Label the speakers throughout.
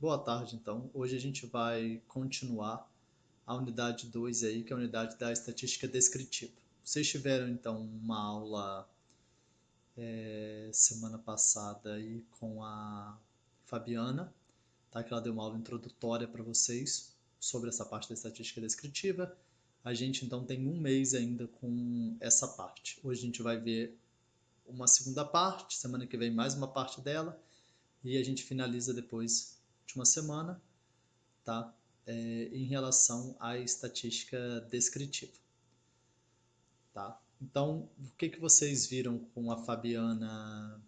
Speaker 1: Boa tarde, então. Hoje a gente vai continuar a unidade 2 aí, que é a unidade da estatística descritiva. Vocês tiveram, então, uma aula semana passada aí com a Fabiana, tá? Que ela deu uma aula introdutória para vocês sobre essa parte da estatística descritiva. A gente, então, tem um mês ainda com essa parte. Hoje a gente vai ver uma segunda parte, semana que vem mais uma parte dela, e a gente finaliza depois de uma semana, tá? Em relação à estatística descritiva, tá? Então, o que vocês viram com a Fabiana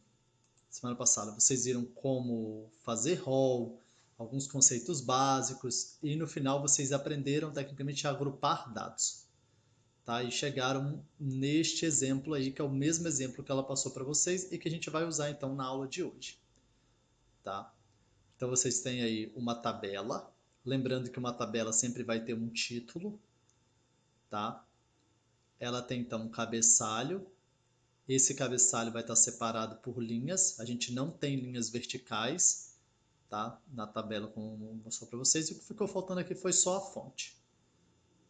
Speaker 1: semana passada? Vocês viram como fazer rol, alguns conceitos básicos, e no final vocês aprenderam tecnicamente a agrupar dados, tá? E chegaram neste exemplo aí, que é o mesmo exemplo que ela passou para vocês e que a gente vai usar então na aula de hoje, tá? Então vocês têm aí uma tabela, lembrando que uma tabela sempre vai ter um título, tá? Ela tem então um cabeçalho, esse cabeçalho vai estar separado por linhas, a gente não tem linhas verticais, tá? Na tabela como mostrou para vocês, e o que ficou faltando aqui foi só a fonte,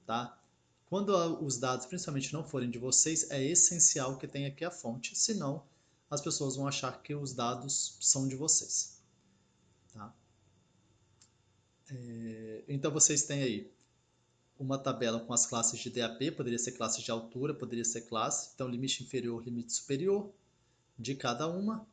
Speaker 1: tá? Quando os dados principalmente não forem de vocês, é essencial que tenha aqui a fonte, senão as pessoas vão achar que os dados são de vocês, tá? Então vocês têm aí uma tabela com as classes de DAP, poderia ser classe de altura, poderia ser classe, então limite inferior, limite superior de cada uma,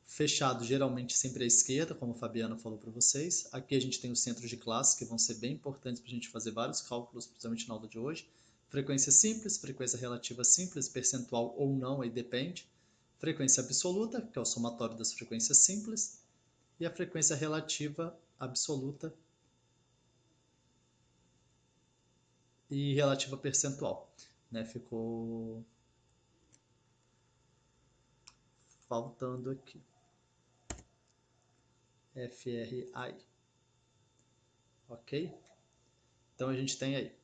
Speaker 1: fechado geralmente sempre à esquerda, como a Fabiana falou para vocês. Aqui a gente tem os centros de classe, que vão ser bem importantes para a gente fazer vários cálculos, principalmente na aula de hoje. Frequência simples, frequência relativa simples, percentual ou não, aí depende. Frequência absoluta, que é o somatório das frequências simples, e a frequência relativa absoluta e relativa percentual, né? Ficou faltando aqui. FRI. Ok? Então a gente tem aí.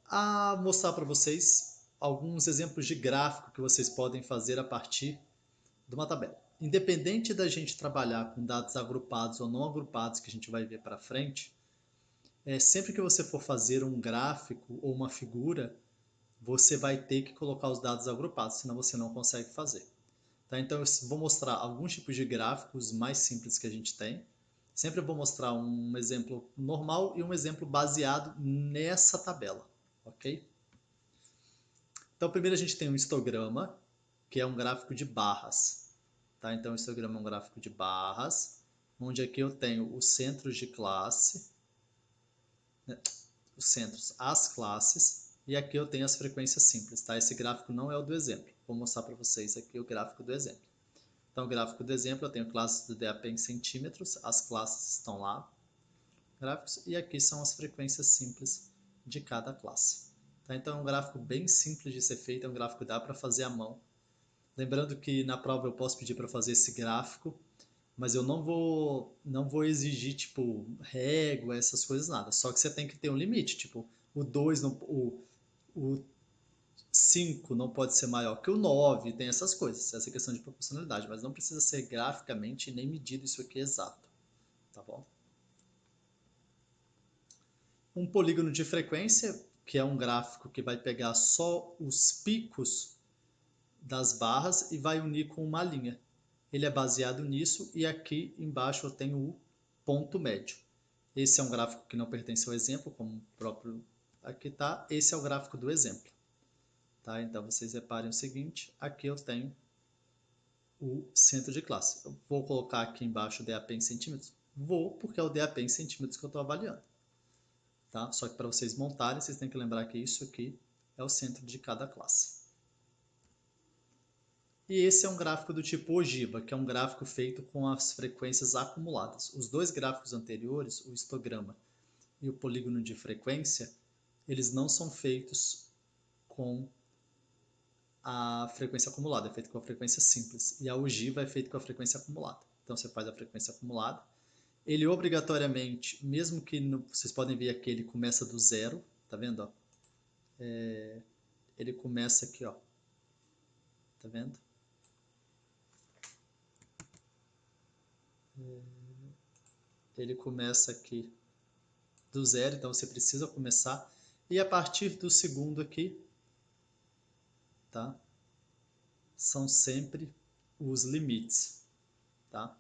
Speaker 1: A mostrar para vocês alguns exemplos de gráfico que vocês podem fazer a partir de uma tabela. Independente da gente trabalhar com dados agrupados ou não agrupados, que a gente vai ver para frente, sempre que você for fazer um gráfico ou uma figura, você vai ter que colocar os dados agrupados, senão você não consegue fazer. Tá? Então eu vou mostrar alguns tipos de gráficos mais simples que a gente tem. Sempre vou mostrar um exemplo normal e um exemplo baseado nessa tabela, ok? Então primeiro a gente tem um histograma, que é um gráfico de barras. Tá? Então o histograma é um gráfico de barras, onde aqui eu tenho os centros de classe, né? Os centros, as classes, e aqui eu tenho as frequências simples. Tá? Esse gráfico não é o do exemplo. Vou mostrar para vocês aqui o gráfico do exemplo. Então, o gráfico do exemplo, eu tenho classes do DAP em centímetros, as classes estão lá, gráficos, e aqui são as frequências simples de cada classe. Tá? Então, é um gráfico bem simples de ser feito, é um gráfico que dá para fazer à mão. Lembrando que na prova eu posso pedir para fazer esse gráfico, mas eu não vou exigir, tipo, régua, essas coisas, nada. Só que você tem que ter um limite, tipo, o 2, o 5 não pode ser maior que o 9, tem essas coisas, essa questão de proporcionalidade, mas não precisa ser graficamente nem medido isso aqui exato, tá bom? Um polígono de frequência, que é um gráfico que vai pegar só os picos das barras e vai unir com uma linha. Ele é baseado nisso e aqui embaixo eu tenho o ponto médio. Esse é um gráfico que não pertence ao exemplo, como o próprio aqui está. Esse é o gráfico do exemplo. Tá? Então vocês reparem o seguinte, aqui eu tenho o centro de classe. Eu vou colocar aqui embaixo o DAP em centímetros? Vou, porque é o DAP em centímetros que eu estou avaliando. Tá? Só que para vocês montarem, vocês têm que lembrar que isso aqui é o centro de cada classe. E esse é um gráfico do tipo ogiva, que é um gráfico feito com as frequências acumuladas. Os dois gráficos anteriores, o histograma e o polígono de frequência, eles não são feitos com a frequência acumulada, é feito com a frequência simples. E a ogiva é feito com a frequência acumulada. Então você faz a frequência acumulada. Ele obrigatoriamente, mesmo que vocês podem ver aqui, ele começa do zero, tá vendo? Ó? Ele começa aqui, ó. Tá vendo? Ele começa aqui do zero, então você precisa começar. E a partir do segundo aqui, tá? São sempre os limites, tá?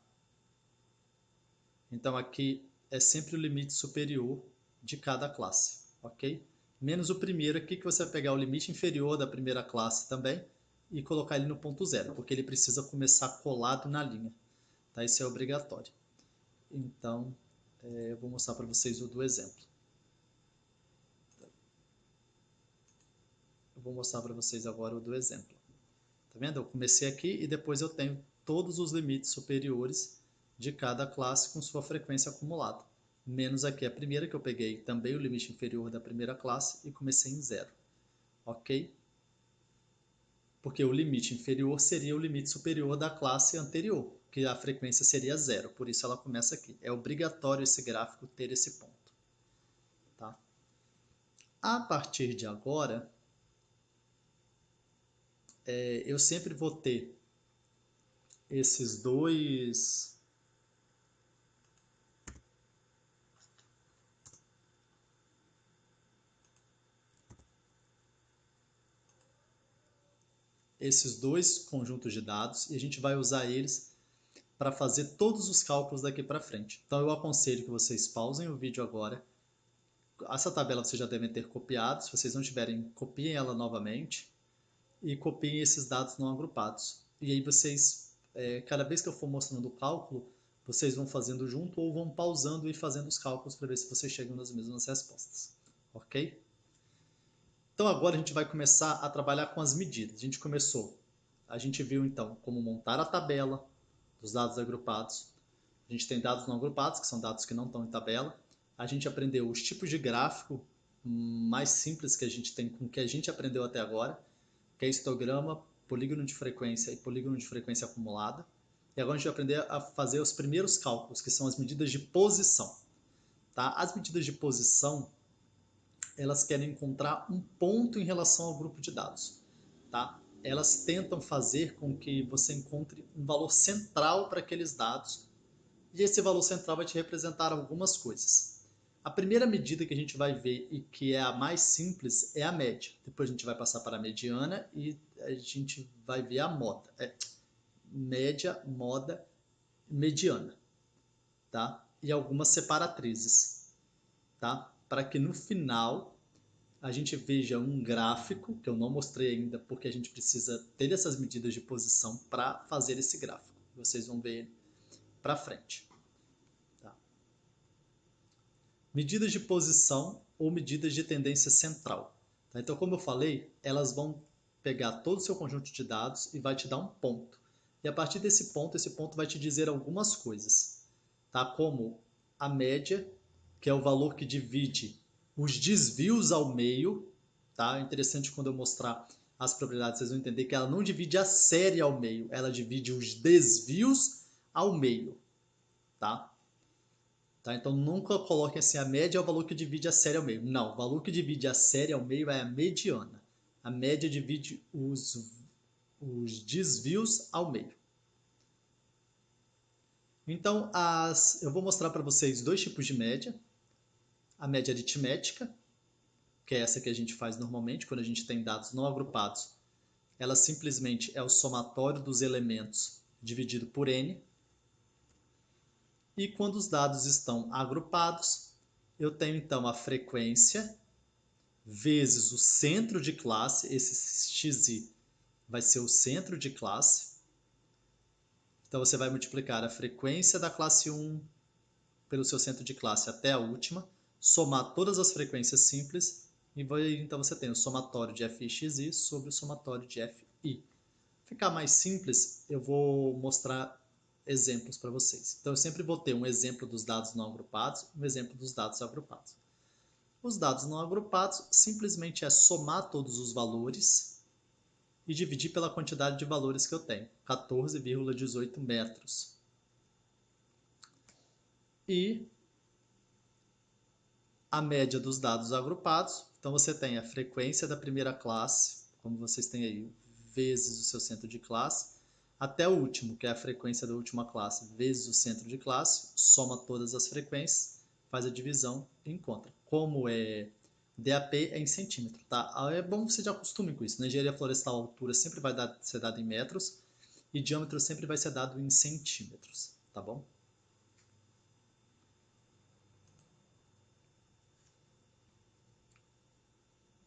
Speaker 1: Então aqui é sempre o limite superior de cada classe, ok? Menos o primeiro aqui, que você vai pegar o limite inferior da primeira classe também e colocar ele no ponto zero, porque ele precisa começar colado na linha, tá? Isso é obrigatório. Então, eu vou mostrar para vocês o do exemplo. Eu vou mostrar para vocês agora o do exemplo. Tá vendo? Eu comecei aqui e depois eu tenho todos os limites superiores de cada classe com sua frequência acumulada. Menos aqui a primeira, que eu peguei também o limite inferior da primeira classe e comecei em zero. Ok? Porque o limite inferior seria o limite superior da classe anterior, que a frequência seria zero, por isso ela começa aqui. É obrigatório esse gráfico ter esse ponto. Tá? A partir de agora, eu sempre vou ter esses dois conjuntos de dados e a gente vai usar eles para fazer todos os cálculos daqui para frente. Então eu aconselho que vocês pausem o vídeo agora. Essa tabela vocês já devem ter copiado, se vocês não tiverem, copiem ela novamente e copiem esses dados não agrupados. E aí vocês, cada vez que eu for mostrando o cálculo, vocês vão fazendo junto ou vão pausando e fazendo os cálculos para ver se vocês chegam nas mesmas respostas. Ok? Então agora a gente vai começar a trabalhar com as medidas. A gente viu então como montar a tabela dos dados agrupados. A gente tem dados não agrupados, que são dados que não estão em tabela. A gente aprendeu os tipos de gráfico mais simples que a gente tem com o que a gente aprendeu até agora, que é histograma, polígono de frequência e polígono de frequência acumulada. E agora a gente vai aprender a fazer os primeiros cálculos, que são as medidas de posição. Tá? As medidas de posição, elas querem encontrar um ponto em relação ao grupo de dados. Tá? Elas tentam fazer com que você encontre um valor central para aqueles dados, e esse valor central vai te representar algumas coisas. A primeira medida que a gente vai ver e que é a mais simples é a média. Depois a gente vai passar para a mediana e a gente vai ver a moda. Média, moda, mediana. Tá? E algumas separatrizes. Tá? Para que no final a gente veja um gráfico, que eu não mostrei ainda, porque a gente precisa ter essas medidas de posição para fazer esse gráfico. Vocês vão ver ele para frente. Tá? Medidas de posição ou medidas de tendência central. Tá? Então, como eu falei, elas vão pegar todo o seu conjunto de dados e vai te dar um ponto. E a partir desse ponto vai te dizer algumas coisas, tá? Como a média, que é o valor que divide os desvios ao meio, tá? É interessante quando eu mostrar as propriedades, vocês vão entender que ela não divide a série ao meio, ela divide os desvios ao meio, tá? Tá? Então nunca coloque assim, a média é o valor que divide a série ao meio. Não, o valor que divide a série ao meio é a mediana. A média divide os desvios ao meio. Então, eu vou mostrar para vocês dois tipos de média. A média aritmética, que é essa que a gente faz normalmente quando a gente tem dados não agrupados. Ela simplesmente é o somatório dos elementos dividido por n. E quando os dados estão agrupados, eu tenho então a frequência vezes o centro de classe, esse xi vai ser o centro de classe. Então você vai multiplicar a frequência da classe 1 pelo seu centro de classe até a última, somar todas as frequências simples, e então você tem o somatório de f xi sobre o somatório de fi. Ficar mais simples, eu vou mostrar exemplos para vocês. Então eu sempre vou ter um exemplo dos dados não agrupados, um exemplo dos dados agrupados. Os dados não agrupados simplesmente é somar todos os valores e dividir pela quantidade de valores que eu tenho, 14,18 metros. E a média dos dados agrupados, então você tem a frequência da primeira classe, como vocês têm aí, vezes o seu centro de classe. até o último, que é a frequência da última classe, vezes o centro de classe, soma todas as frequências, faz a divisão e encontra. Como é DAP é em centímetro, tá? É bom que você já acostume com isso. Na engenharia florestal, a altura sempre vai ser dada em metros e diâmetro sempre vai ser dado em centímetros, tá bom?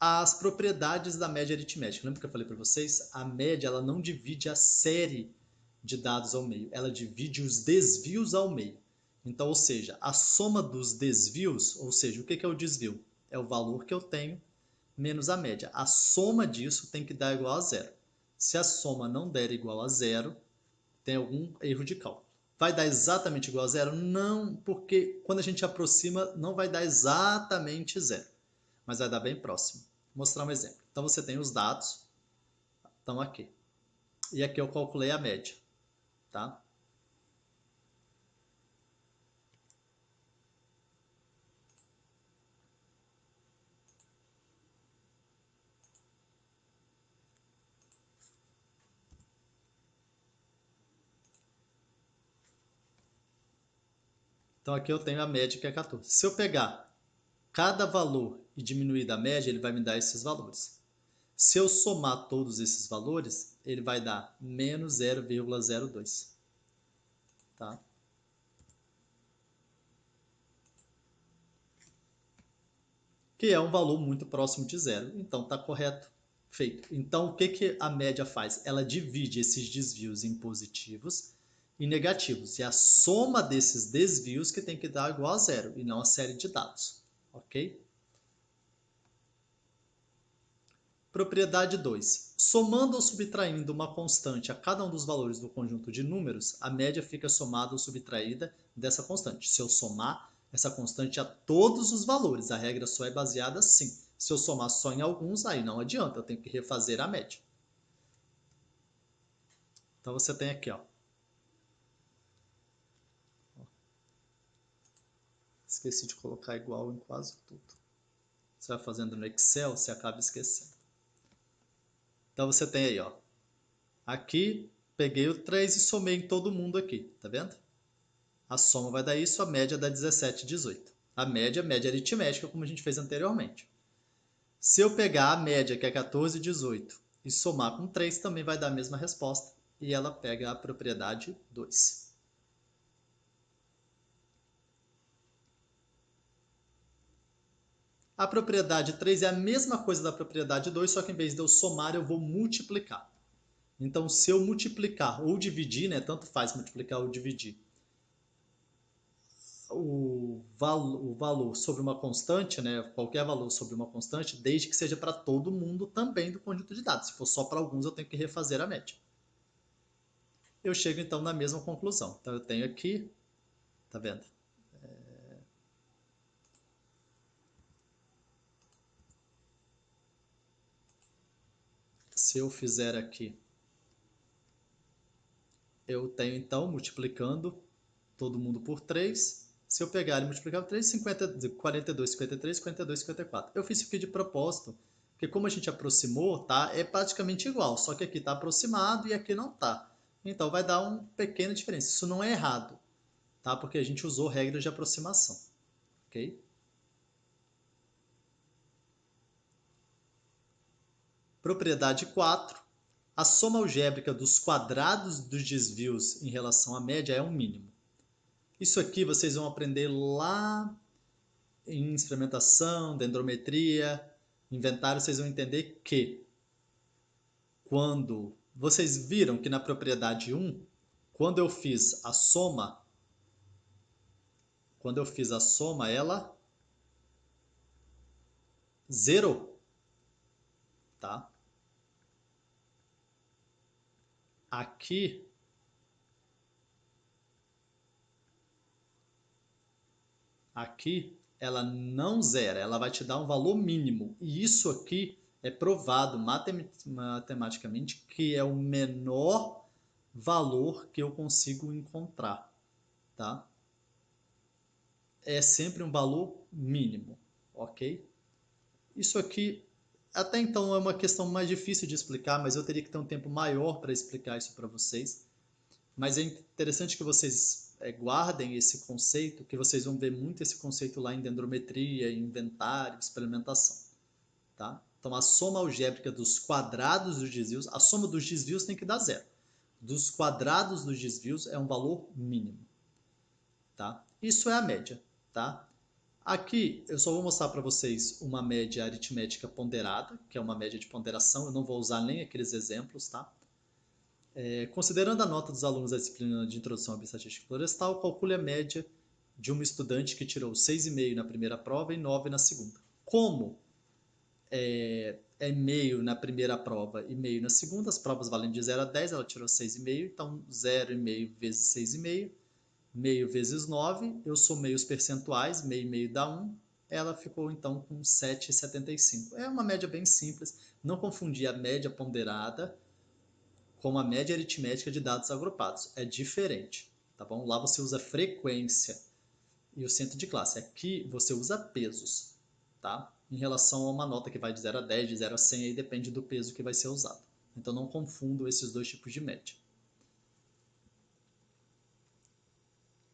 Speaker 1: As propriedades da média aritmética. Lembra que eu falei para vocês? A média ela não divide a série de dados ao meio, ela divide os desvios ao meio. Então, ou seja, a soma dos desvios, ou seja, o que é o desvio? É o valor que eu tenho menos a média. A soma disso tem que dar igual a zero. Se a soma não der igual a zero, tem algum erro de cálculo. Vai dar exatamente igual a zero? Não, porque quando a gente aproxima, não vai dar exatamente zero, mas vai dar bem próximo. Vou mostrar um exemplo. Então você tem os dados, estão aqui. E aqui eu calculei a média, tá? Então aqui eu tenho a média que é 14. Se eu pegar cada valor e diminuir da média, ele vai me dar esses valores. Se eu somar todos esses valores, ele vai dar menos 0,02. Tá? Que é um valor muito próximo de zero. Então está correto, feito. Então o que a média faz? Ela divide esses desvios em positivos e negativos. E a soma desses desvios que tem que dar igual a zero e não a série de dados. Ok? Propriedade 2. Somando ou subtraindo uma constante a cada um dos valores do conjunto de números, a média fica somada ou subtraída dessa constante. Se eu somar essa constante a todos os valores, a regra só é baseada assim. Se eu somar só em alguns, aí não adianta, eu tenho que refazer a média. Então você tem aqui, ó. Esqueci de colocar igual em quase tudo. Você vai fazendo no Excel, você acaba esquecendo. Então você tem aí, ó. Aqui, peguei o 3 e somei em todo mundo aqui, tá vendo? A soma vai dar isso, a média dá 17, 18. A média aritmética, como a gente fez anteriormente. Se eu pegar a média, que é 14, 18, e somar com 3, também vai dar a mesma resposta. E ela pega a propriedade 2. A propriedade 3 é a mesma coisa da propriedade 2, só que em vez de eu somar, eu vou multiplicar. Então, se eu multiplicar ou dividir, né, tanto faz multiplicar ou dividir, o valor sobre uma constante, né, qualquer valor sobre uma constante, desde que seja para todo mundo também do conjunto de dados. Se for só para alguns, eu tenho que refazer a média. Eu chego então na mesma conclusão. Então eu tenho aqui, tá vendo? Se eu fizer aqui, eu tenho então multiplicando todo mundo por 3. Se eu pegar e multiplicar por 3, 50, 42, 53, 52, 54. Eu fiz isso aqui de propósito, porque como a gente aproximou, tá? É praticamente igual, só que aqui está aproximado e aqui não está. Então vai dar uma pequena diferença. Isso não é errado, tá? Porque a gente usou regras de aproximação, ok? Propriedade 4. A soma algébrica dos quadrados dos desvios em relação à média é um mínimo. Isso aqui vocês vão aprender lá em experimentação, dendrometria, inventário, vocês vão entender que quando vocês viram que na propriedade 1, quando eu fiz a soma, ela zerou, tá? Aqui ela não zera, ela vai te dar um valor mínimo. E isso aqui é provado matematicamente que é o menor valor que eu consigo encontrar, tá? É sempre um valor mínimo, ok? Isso aqui Até então é uma questão mais difícil de explicar, mas eu teria que ter um tempo maior para explicar isso para vocês. Mas é interessante que vocês guardem esse conceito, que vocês vão ver muito esse conceito lá em dendrometria, inventário, experimentação. Tá? Então, a soma algébrica dos quadrados dos desvios, a soma dos desvios tem que dar zero. Dos quadrados dos desvios é um valor mínimo. Tá? Isso é a média. Tá? Aqui eu só vou mostrar para vocês uma média aritmética ponderada, que é uma média de ponderação, eu não vou usar nem aqueles exemplos. Tá? Considerando a nota dos alunos da disciplina de Introdução à Estatística Florestal, calcule a média de uma estudante que tirou 6,5 na primeira prova e 9 na segunda. Como é meio na primeira prova e meio na segunda, as provas valendo de 0 a 10, ela tirou 6,5, então 0,5 vezes 6,5, meio vezes 9, eu somei os percentuais, meio e meio dá 1, ela ficou então com 7,75. É uma média bem simples, não confundir a média ponderada com a média aritmética de dados agrupados, é diferente, tá bom? Lá você usa frequência e o centro de classe, aqui você usa pesos, tá? Em relação a uma nota que vai de 0 a 10, de 0 a 100, aí depende do peso que vai ser usado. Então não confundam esses dois tipos de média.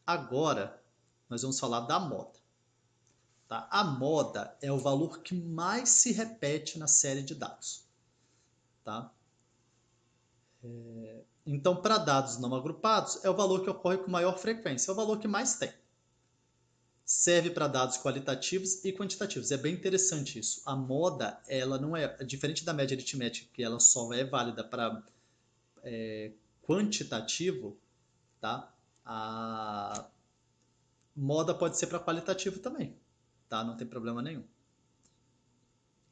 Speaker 1: Agora, nós vamos falar da moda. Tá? A moda é o valor que mais se repete na série de dados. Tá? Então, para dados não agrupados, é o valor que ocorre com maior frequência, é o valor que mais tem. Serve para dados qualitativos e quantitativos. É bem interessante isso. A moda, ela não é diferente da média aritmética, que ela só é válida para quantitativo, tá? A moda pode ser para qualitativo também, tá? Não tem problema nenhum.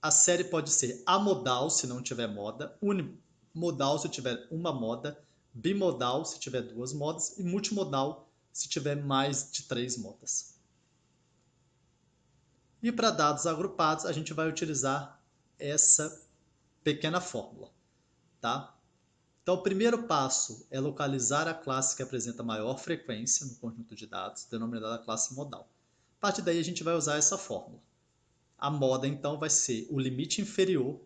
Speaker 1: A série pode ser amodal se não tiver moda, unimodal se tiver uma moda, bimodal se tiver duas modas e multimodal se tiver mais de 3 modas. E para dados agrupados, a gente vai utilizar essa pequena fórmula, tá? Então, o primeiro passo é localizar a classe que apresenta maior frequência no conjunto de dados, denominada classe modal. A partir daí, a gente vai usar essa fórmula. A moda, então, vai ser o limite inferior,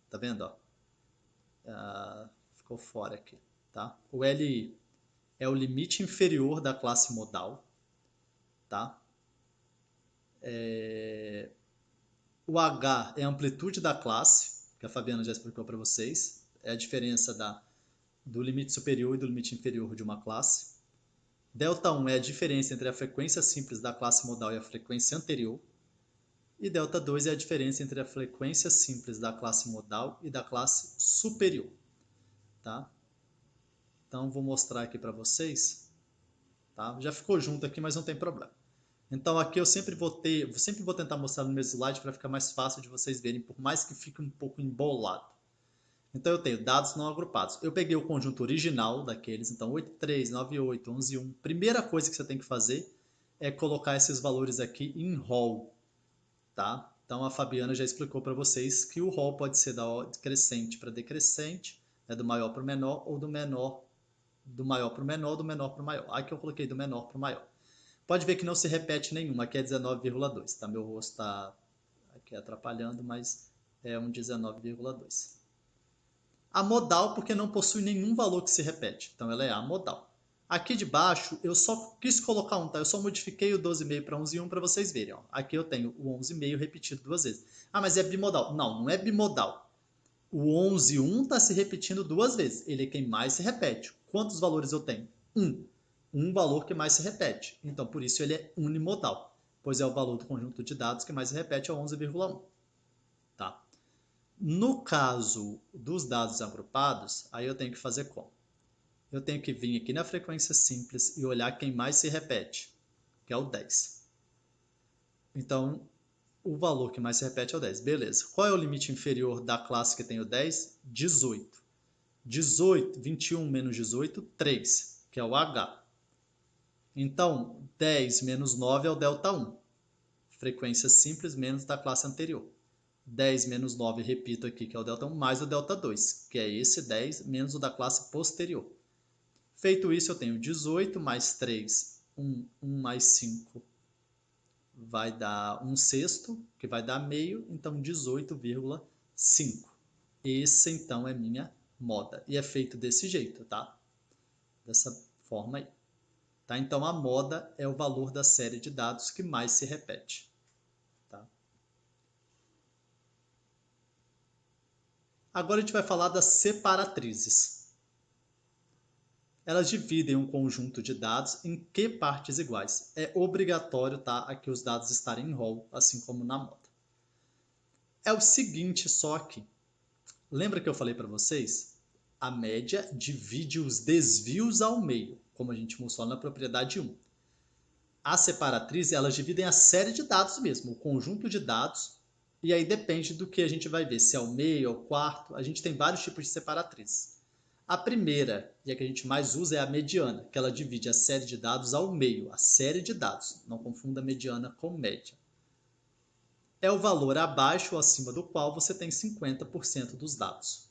Speaker 1: tá vendo? Ó? Ficou fora aqui, tá? O LI é o limite inferior da classe modal, tá? O H é a amplitude da classe, que a Fabiana já explicou para vocês. É a diferença do limite superior e do limite inferior de uma classe. Delta 1 é a diferença entre a frequência simples da classe modal e a frequência anterior. E delta 2 é a diferença entre a frequência simples da classe modal e da classe superior. Tá? Então, vou mostrar aqui para vocês. Tá? Já ficou junto aqui, mas não tem problema. Então aqui eu sempre vou tentar mostrar no meu slide para ficar mais fácil de vocês verem, por mais que fique um pouco embolado. Então eu tenho dados não agrupados. Eu peguei o conjunto original daqueles, então 83, 98, 11, 1. Primeira coisa que você tem que fazer é colocar esses valores aqui em roll. Tá? Então a Fabiana já explicou para vocês que o roll pode ser da ordem crescente para decrescente, né, do maior para o menor, ou do maior para o menor, do menor para o maior. Aqui eu coloquei do menor para o maior. Pode ver que não se repete nenhuma, aqui é 19,2, tá? Meu rosto está aqui atrapalhando, mas é um 19,2. A modal, porque não possui nenhum valor que se repete, então ela é amodal. Aqui de baixo, eu só quis colocar um, tá? Eu só modifiquei o 12,5 para 11,1 para vocês verem, ó. Aqui eu tenho o 11,5 repetido duas vezes. Ah, mas é bimodal. Não, não é bimodal. O 11,1 está se repetindo duas vezes. Ele é quem mais se repete. Quantos valores eu tenho? 1. Um valor que mais se repete. Então, por isso ele é unimodal, pois é o valor do conjunto de dados que mais se repete, é 11,1. Tá? No caso dos dados agrupados, aí eu tenho que fazer como? Eu tenho que vir aqui na frequência simples e olhar quem mais se repete, que é o 10. Então, o valor que mais se repete é o 10. Beleza. Qual é o limite inferior da classe que tem o 10? 18. 21 menos 18, 3, que é o H. Então, 10 menos 9 é o delta 1. Frequência simples menos da classe anterior. 10 menos 9, repito aqui, que é o delta 1, mais o delta 2, que é esse 10 menos o da classe posterior. Feito isso, eu tenho 18 mais 3, 1 mais 5, vai dar 1/6, que vai dar meio, então 18,6. 5. Esse, então, é minha moda. E é feito desse jeito, tá? Dessa forma aí. Tá? Então, a moda é o valor da série de dados que mais se repete. Tá? Agora a gente vai falar das separatrizes. Elas dividem um conjunto de dados em que partes iguais. É obrigatório, tá, aqui os dados estarem em rol, assim como na moda. É o seguinte só aqui. Lembra que eu falei para vocês? A média divide os desvios ao meio, como a gente mostrou na propriedade 1. As separatrizes, elas dividem a série de dados mesmo, o conjunto de dados, e aí depende do que a gente vai ver, se é o meio, é o quarto, a gente tem vários tipos de separatrizes. A primeira, e a que a gente mais usa, é a mediana, que ela divide a série de dados ao meio, a série de dados, não confunda mediana com média. É o valor abaixo ou acima do qual você tem 50% dos dados.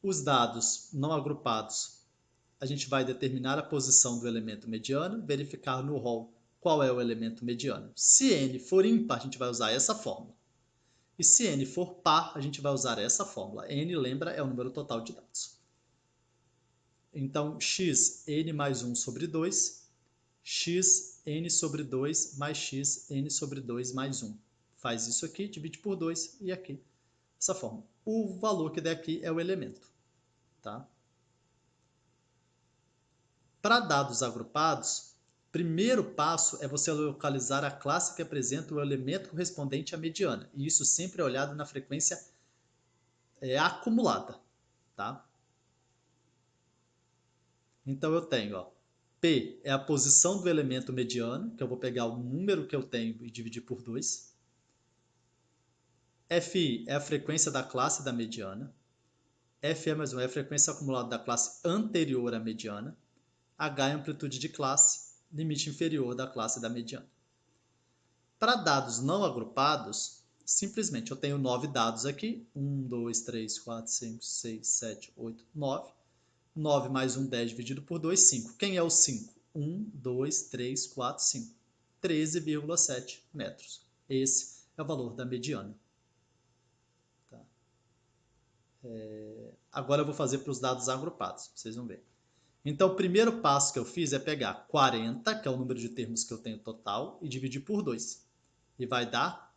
Speaker 1: Os dados não agrupados, a gente vai determinar a posição do elemento mediano, verificar no rol qual é o elemento mediano. Se n for ímpar, a gente vai usar essa fórmula. E se n for par, a gente vai usar essa fórmula. N, lembra, é o número total de dados. Então, x, n mais 1 sobre 2, x, n sobre 2 mais x, n sobre 2 mais 1. Faz isso aqui, divide por 2 e aqui, essa forma. O valor que der aqui é o elemento. Tá? Para dados agrupados, primeiro passo é você localizar a classe que apresenta o elemento correspondente à mediana. E isso sempre é olhado na frequência acumulada. Tá? Então eu tenho, ó, P é a posição do elemento mediano, que eu vou pegar o número que eu tenho e dividir por 2. FI é a frequência da classe da mediana. FE mais 1 é a frequência acumulada da classe anterior à mediana. H é a amplitude de classe, limite inferior da classe da mediana. Para dados não agrupados, simplesmente eu tenho 9 dados aqui. 1, 2, 3, 4, 5, 6, 7, 8, 9. 9 mais 1, 10 dividido por 2, 5. Quem é o 5? 1, 2, 3, 4, 5. 13,7 metros. Esse é o valor da mediana. Tá? Agora eu vou fazer para os dados agrupados, vocês vão ver. Então, o primeiro passo que eu fiz é pegar 40, que é o número de termos que eu tenho total, e dividir por 2. E vai dar...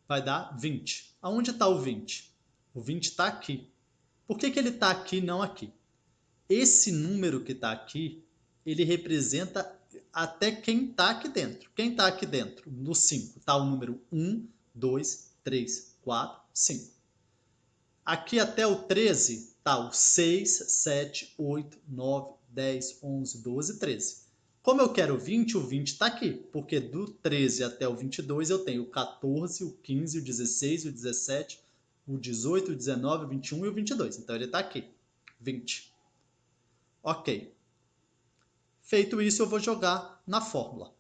Speaker 1: vai dar 20. Aonde está o 20? O 20 está aqui. Por que ele está aqui e não aqui? Esse número que está aqui, ele representa até quem está aqui dentro. Quem está aqui dentro? No 5 está o número 1, 2, 3, 4, 5. Aqui até o 13 está o 6, 7, 8, 9, 10, 11, 12, 13. Como eu quero 20, o 20 está aqui, porque do 13 até o 22 eu tenho o 14, o 15, o 16, o 17, o 18, o 19, o 21 e o 22. Então ele está aqui, 20. Ok. Feito isso, eu vou jogar na fórmula.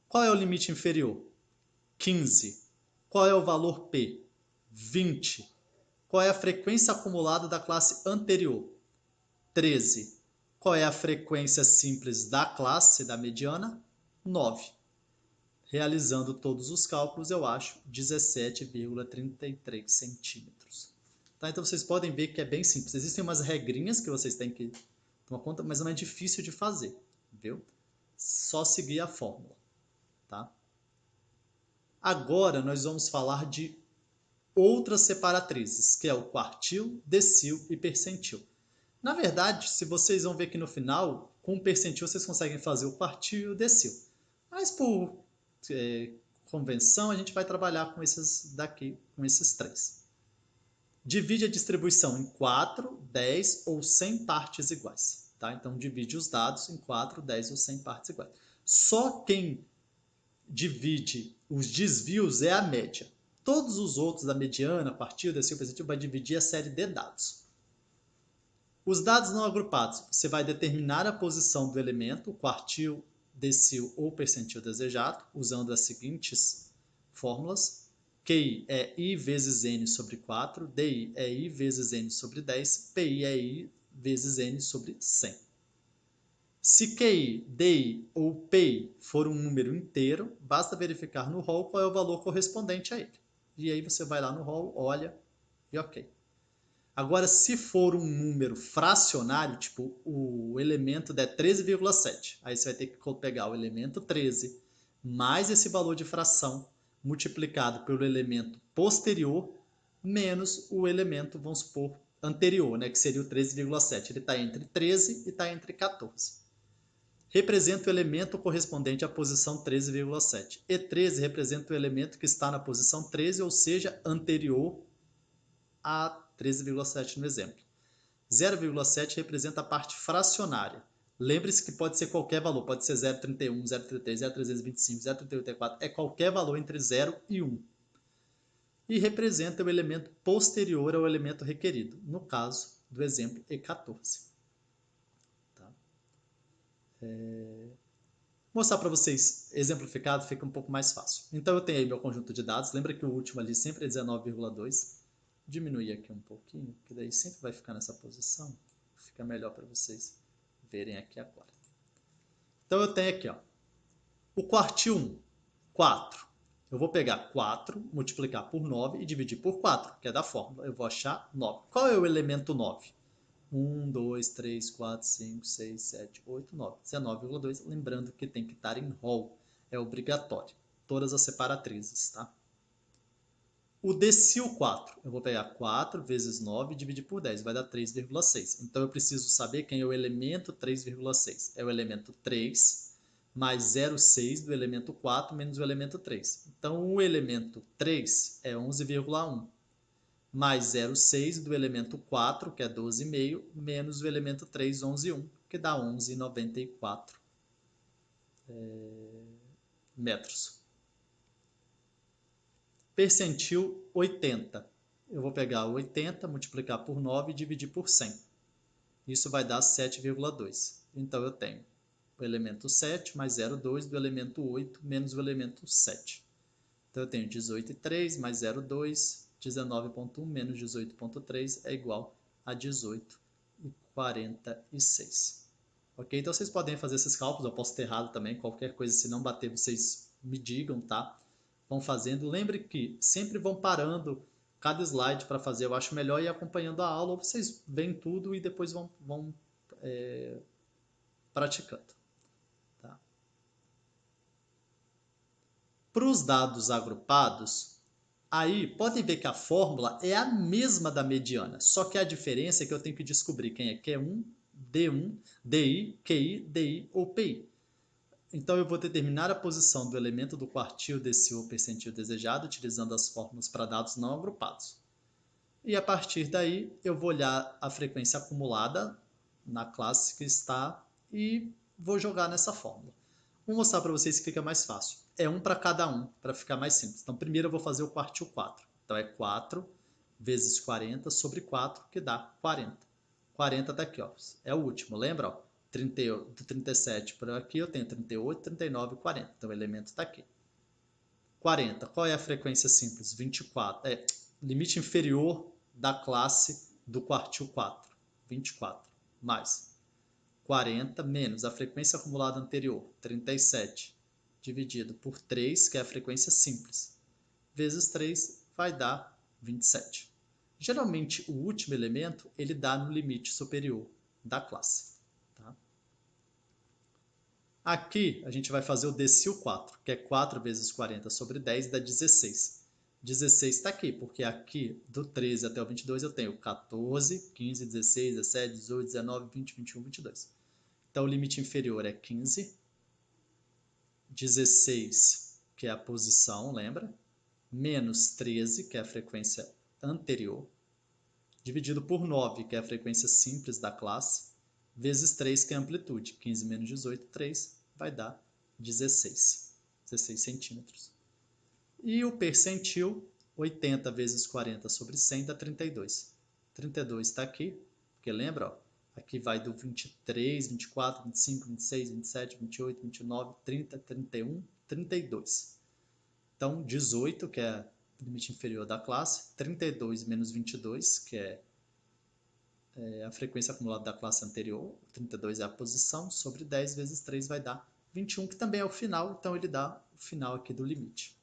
Speaker 1: Qual é o limite inferior? 15. Qual é o valor P? 20. Qual é a frequência acumulada da classe anterior? 13. Qual é a frequência simples da classe da mediana? 9. Realizando todos os cálculos, eu acho 17,33 centímetros. Tá? Então vocês podem ver que é bem simples. Existem umas regrinhas que vocês têm que tomar conta, mas não é difícil de fazer. Viu? Só seguir a fórmula. Tá? Agora nós vamos falar de outras separatrizes, que é o quartil, decil e percentil. Na verdade, se vocês vão ver aqui no final, com o percentil vocês conseguem fazer o quartil e o decil. Mas por convenção, a gente vai trabalhar com esses daqui, com esses três. Divide a distribuição em 4, 10 ou 100 partes iguais. Tá? Então, divide os dados em 4, 10 ou 100 partes iguais. Só quem divide os desvios é a média. Todos os outros da mediana, quartil, decil, percentil, vai dividir a série de dados. Os dados não agrupados, você vai determinar a posição do elemento, o quartil, decil ou percentil desejado, usando as seguintes fórmulas. QI é I vezes N sobre 4, DI é I vezes N sobre 10, PI é I vezes N sobre 100. Se QI, DI ou PI for um número inteiro, basta verificar no rol qual é o valor correspondente a ele. E aí você vai lá no rol, olha e ok. Agora, se for um número fracionário, tipo o elemento der 13,7, aí você vai ter que pegar o elemento 13 mais esse valor de fração multiplicado pelo elemento posterior menos o elemento, vamos supor, anterior, né, que seria o 13,7. Ele está entre 13 e está entre 14. Representa o elemento correspondente à posição 13,7. E 13 representa o elemento que está na posição 13, ou seja, anterior a 13,7 no exemplo. 0,7 representa a parte fracionária. Lembre-se que pode ser qualquer valor, pode ser 0,31, 0,33, 0,325, 0,384, é qualquer valor entre 0 e 1. E representa o elemento posterior ao elemento requerido, no caso do exemplo E14. Tá? Mostrar para vocês exemplificado fica um pouco mais fácil. Então eu tenho aí meu conjunto de dados, lembra que o último ali sempre é 19,2. Diminuir aqui um pouquinho, que daí sempre vai ficar nessa posição. Fica melhor para vocês verem aqui agora. Então eu tenho aqui, ó, o quartil 1, 4. Eu vou pegar 4, multiplicar por 9 e dividir por 4, que é da fórmula. Eu vou achar 9. Qual é o elemento 9? 1, 2, 3, 4, 5, 6, 7, 8, 9. 19,2. Lembrando que tem que estar em rol. É obrigatório. Todas as separatrizes, tá? O decil 4, eu vou pegar 4 vezes 9 e dividir por 10, vai dar 3,6. Então eu preciso saber quem é o elemento 3,6. É o elemento 3 mais 0,6 do elemento 4 menos o elemento 3. Então o elemento 3 é 11,1 mais 0,6 do elemento 4, que é 12,5, menos o elemento 3, 11,1, que dá 11,94 metros. Percentil 80. Eu vou pegar 80, multiplicar por 9 e dividir por 100. Isso vai dar 7,2. Então eu tenho o elemento 7 mais 0,2 do elemento 8 menos o elemento 7. Então eu tenho 18,3 mais 0,2, 19,1 menos 18,3 é igual a 18,46. Ok? Então vocês podem fazer esses cálculos, eu posso ter errado também, qualquer coisa, se não bater, vocês me digam, tá? Vão fazendo. Lembre que sempre vão parando cada slide para fazer. Eu acho melhor ir acompanhando a aula, ou vocês veem tudo e depois vão praticando. Tá? Para os dados agrupados, aí podem ver que a fórmula é a mesma da mediana, só que a diferença é que eu tenho que descobrir quem é Q1, D1, DI, QI, DI ou PI. Então, eu vou determinar a posição do elemento do quartil, decil ou percentil desejado, utilizando as fórmulas para dados não agrupados. E a partir daí, eu vou olhar a frequência acumulada na classe que está e vou jogar nessa fórmula. Vou mostrar para vocês que fica mais fácil. É um para cada um, para ficar mais simples. Então, primeiro eu vou fazer o quartil 4. Então, é 4 vezes 40 sobre 4, que dá 40. 40 está aqui, ó. É o último, lembra? Ó? 37 por aqui, eu tenho 38, 39 e 40. Então, o elemento está aqui. 40, qual é a frequência simples? 24. É limite inferior da classe do quartil 4. 24. Mais 40 menos a frequência acumulada anterior, 37, dividido por 3, que é a frequência simples, vezes 3, vai dar 27. Geralmente, o último elemento, ele dá no limite superior da classe. Tá? Aqui, a gente vai fazer o decil 4, que é 4 vezes 40 sobre 10, dá 16. 16 está aqui, porque aqui, do 13 até o 22, eu tenho 14, 15, 16, 17, 18, 19, 20, 21, 22. Então, o limite inferior é 15. 16, que é a posição, lembra? Menos 13, que é a frequência anterior, dividido por 9, que é a frequência simples da classe, vezes 3, que é a amplitude. 15 menos 18, 3, vai dar 16. 16 centímetros. E o percentil, 80 vezes 40 sobre 100 dá 32. 32 está aqui, porque lembra, ó, aqui vai do 23, 24, 25, 26, 27, 28, 29, 30, 31, 32. Então, 18, que é limite inferior da classe, 32 menos 22, que é a frequência acumulada da classe anterior, 32 é a posição, sobre 10 vezes 3 vai dar 21, que também é o final, então ele dá o final aqui do limite.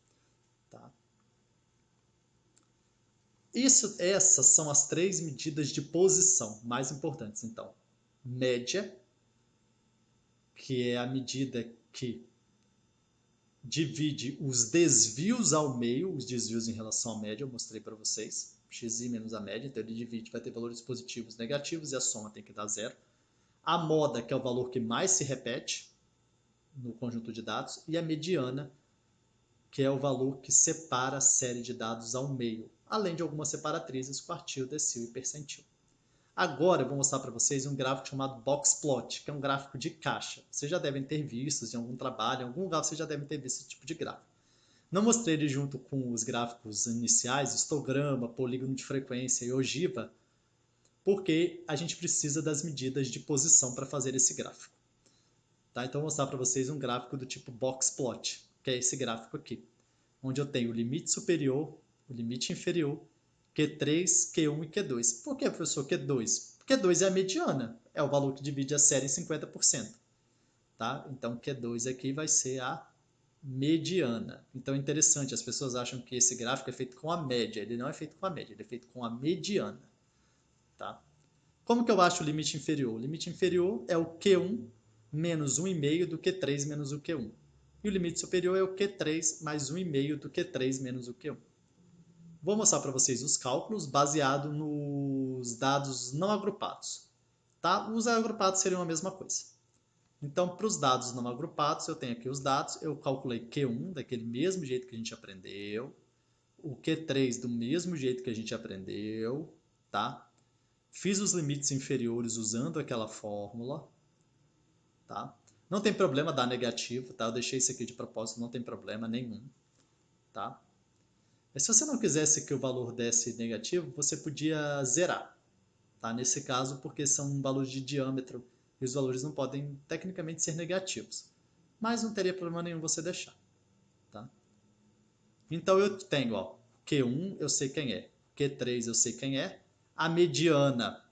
Speaker 1: Tá? Essas são as 3 medidas de posição mais importantes. Então, média, que é a medida que divide os desvios ao meio, os desvios em relação à média, eu mostrei para vocês, xi menos a média, então ele divide, vai ter valores positivos, negativos, e a soma tem que dar zero. A moda, que é o valor que mais se repete no conjunto de dados, e a mediana, que é o valor que separa a série de dados ao meio, além de algumas separatrizes, quartil, decil e percentil. Agora eu vou mostrar para vocês um gráfico chamado box plot, que é um gráfico de caixa. Vocês já devem ter visto em algum trabalho, em algum lugar vocês já devem ter visto esse tipo de gráfico. Não mostrei ele junto com os gráficos iniciais, histograma, polígono de frequência e ogiva, porque a gente precisa das medidas de posição para fazer esse gráfico. Tá? Então eu vou mostrar para vocês um gráfico do tipo box plot, que é esse gráfico aqui, onde eu tenho o limite superior, o limite inferior, Q3, Q1 e Q2. Por que, professor, Q2? Q2 é a mediana, é o valor que divide a série em 50%. Tá? Então Q2 aqui vai ser a mediana. Então é interessante, as pessoas acham que esse gráfico é feito com a média. Ele não é feito com a média, ele é feito com a mediana. Tá? Como que eu acho o limite inferior? O limite inferior é o Q1 menos 1,5 do Q3 menos o Q1. E o limite superior é o Q3 mais 1,5 do Q3 menos o Q1. Vou mostrar para vocês os cálculos baseado nos dados não agrupados. Tá? Os agrupados seriam a mesma coisa. Então, para os dados não agrupados, eu tenho aqui os dados, eu calculei Q1 daquele mesmo jeito que a gente aprendeu, o Q3 do mesmo jeito que a gente aprendeu, tá? Fiz os limites inferiores usando aquela fórmula, tá? Não tem problema dar negativo, tá? Eu deixei isso aqui de propósito, não tem problema nenhum, tá? Mas se você não quisesse que o valor desse negativo, você podia zerar, tá? Nesse caso, porque são valores de diâmetro e os valores não podem tecnicamente ser negativos. Mas não teria problema nenhum você deixar, tá? Então eu tenho, ó, Q1 eu sei quem é, Q3 eu sei quem é, a mediana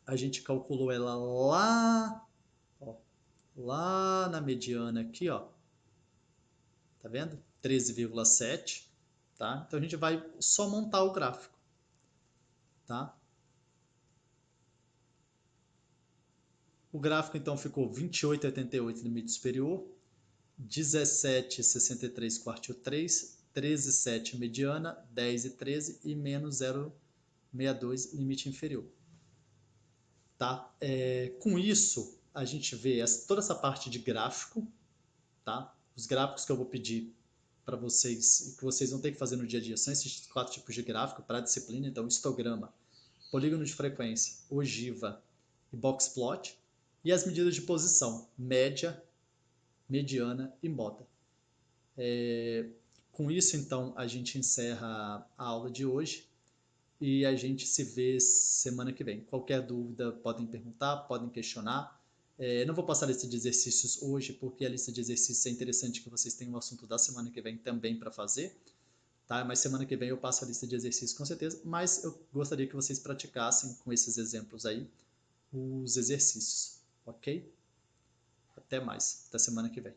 Speaker 1: a gente calculou ela lá, ó, lá na mediana aqui, ó, tá vendo? 13,7, tá? Então a gente vai só montar o gráfico, tá? O gráfico então ficou 28,88 limite superior, 17,63 quartil 3, 13,7 mediana, 10,13 e menos 0,62 limite inferior. Tá? Com isso, a gente vê toda essa parte de gráfico, tá? Os gráficos que eu vou pedir para vocês, que vocês vão ter que fazer no dia a dia, são esses 4 tipos de gráfico para a disciplina. Então, histograma, polígono de frequência, ogiva e box plot. E as medidas de posição, média, mediana e moda. Com isso, então, a gente encerra a aula de hoje e a gente se vê semana que vem. Qualquer dúvida podem perguntar, podem questionar. Não vou passar a lista de exercícios hoje, porque a lista de exercícios é interessante que vocês tenham o assunto da semana que vem também para fazer. Tá? Mas semana que vem eu passo a lista de exercícios com certeza, mas eu gostaria que vocês praticassem com esses exemplos aí os exercícios, ok? Até mais, até semana que vem.